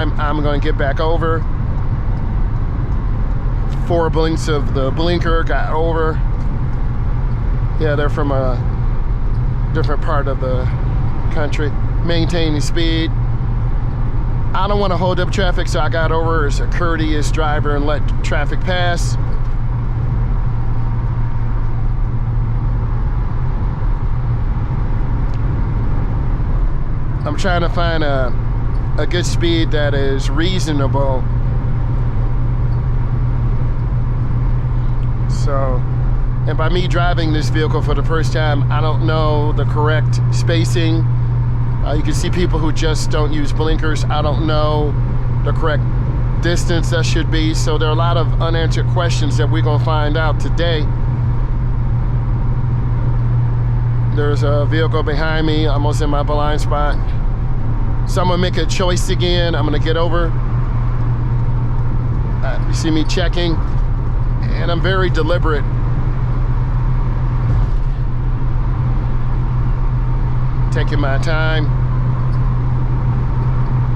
I'm going to get back over. 4 blinks of the blinker, got over. Yeah, they're from a different part of the country. Maintaining speed. I don't want to hold up traffic, so I got over as a courteous driver and let traffic pass. I'm trying to find a good speed that is reasonable. So, and by me driving this vehicle for the first time, I don't know the correct spacing. You can see people who just don't use blinkers. I don't know the correct distance that should be. So there are a lot of unanswered questions that we're gonna find out today. There's a vehicle behind me, almost in my blind spot. So I'm gonna make a choice again. I'm gonna get over. You see me checking, and I'm very deliberate. Taking my time.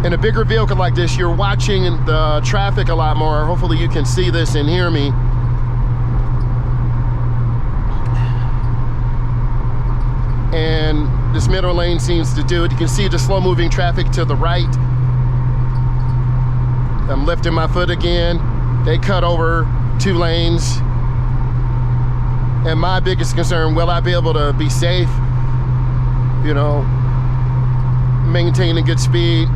In a bigger vehicle like this, you're watching the traffic a lot more. Hopefully you can see this and hear me. And this middle lane seems to do it. You can see the slow moving traffic to the right. I'm lifting my foot again. They cut over 2 lanes. And my biggest concern, will I be able to be safe? You know, maintain a good speed.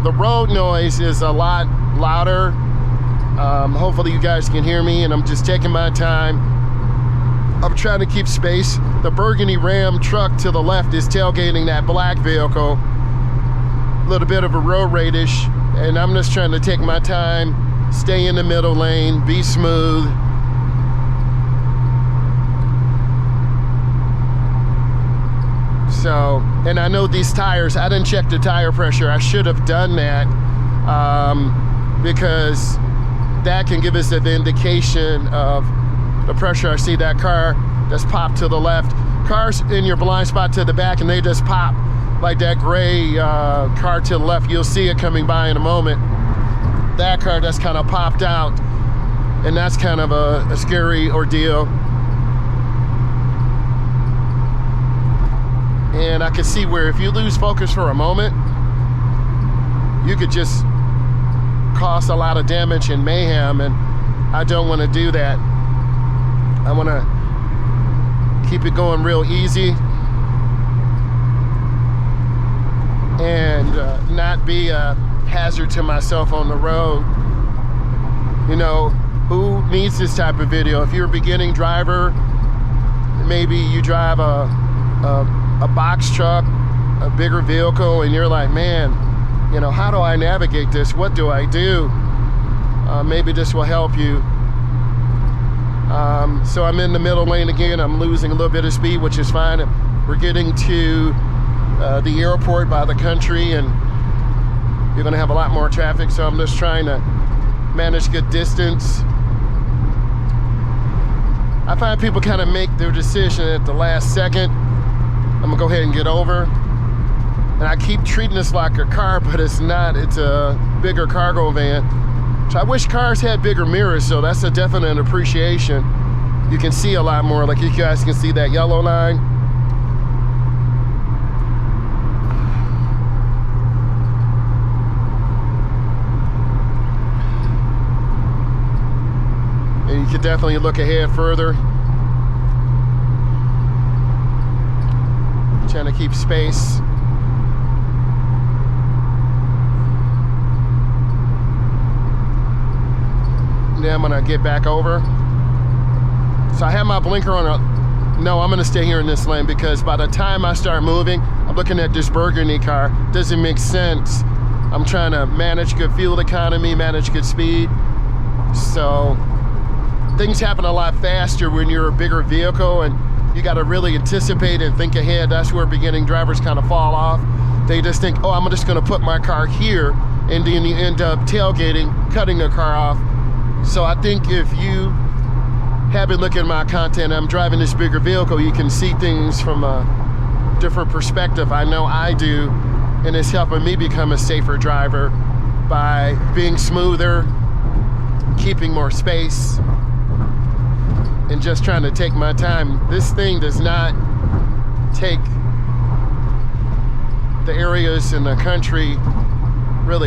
The road noise is a lot louder. Hopefully you guys can hear me, and I'm just taking my time. I'm trying to keep space. The burgundy Ram truck to the left is tailgating that black vehicle. A little bit of a road rage, and I'm just trying to take my time, stay in the middle lane, be smooth. So, and I know these tires, I didn't check the tire pressure. I should have done that because that can give us an indication of the pressure. I see that car that's popped to the left. Cars in your blind spot to the back, and they just pop like that gray car to the left. You'll see it coming by in a moment. That car that's kind of popped out, and that's kind of a scary ordeal. And I can see where if you lose focus for a moment, you could just cause a lot of damage and mayhem, and I don't want to do that. I want to keep it going real easy and not be a hazard to myself on the road. You know, who needs this type of video? If you're a beginning driver, maybe you drive a box truck, a bigger vehicle, and you're like, man, you know, how do I navigate this? What do I do? Maybe this will help you. So I'm in the middle lane again. I'm losing a little bit of speed, which is fine. We're getting to the airport by the country, and you're gonna have a lot more traffic, so I'm just trying to manage good distance. I find people kind of make their decision at the last second. I'm gonna go ahead and get over. And I keep treating this like a car, but it's not. It's a bigger cargo van. So I wish cars had bigger mirrors, so that's a definite appreciation. You can see a lot more, like you guys can see that yellow line. And you can definitely look ahead further. Trying to keep space. Then I'm gonna get back over. So I have my blinker on. No, I'm gonna stay here in this lane because by the time I start moving, I'm looking at this burgundy car. Doesn't make sense. I'm trying to manage good fuel economy, manage good speed. So things happen a lot faster when you're a bigger vehicle, and you gotta really anticipate and think ahead. That's where beginning drivers kind of fall off. They just think, oh, I'm just gonna put my car here, and then you end up tailgating, cutting the car off. So I think if you have been looking at my content, I'm driving this bigger vehicle, you can see things from a different perspective. I know I do, and it's helping me become a safer driver by being smoother, keeping more space, and just trying to take my time. This thing does not take the areas in the country